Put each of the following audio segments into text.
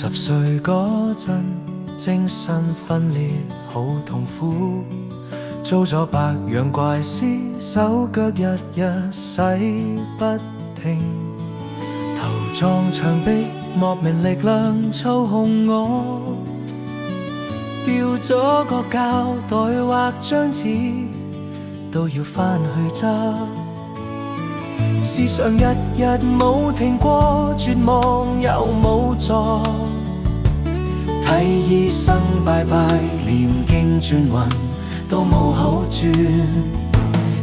60歲嗰陣，精神分裂好痛苦，做咗白羊怪師，手腳日日洗不停，頭撞牆壁，莫名力量操控我，掉咗個膠袋或張紙，都要返去執。時常日日冇停過，絕望又冇助，睇醫生拜拜，念經轉運都冇好轉。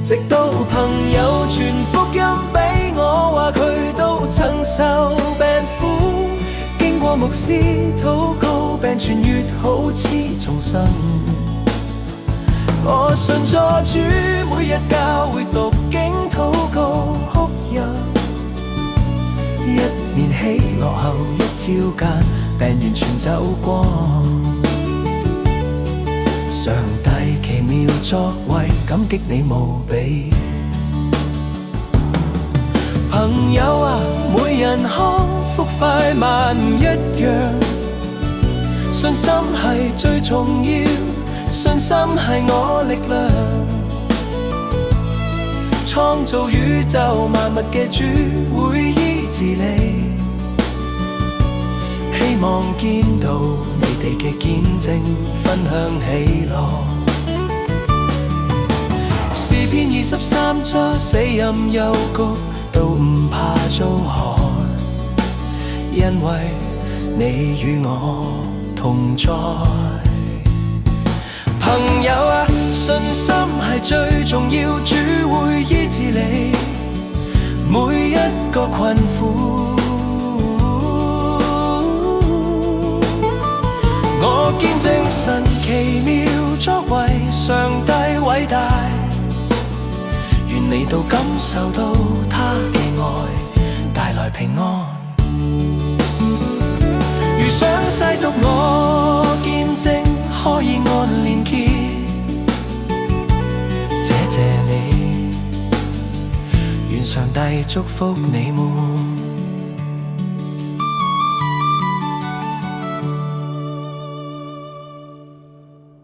直到朋友傳福音俾我，話佢都曾受病苦，經過牧師禱告，病痊癒好似重生。我信咗主，每日教會讀經禱告哭泣，1年喜樂後一朝間，病完全走光。上帝奇妙作為，感激你無比。朋友啊，每人康復快慢唔一樣，信心係最重要，信心係我力量，創造宇宙萬物嘅主會醫治你，希望見到你哋嘅見證，分享喜樂。詩篇23章，死蔭幽谷都唔怕遭害，因為你與我同在。朋友啊，信心係最重要，主會醫治你每一個困苦。我見證神奇妙作為，上帝偉大，願你都感受到他嘅愛帶來平安。如想細讀我見證，可以按連結，謝謝你，願上帝祝福你們。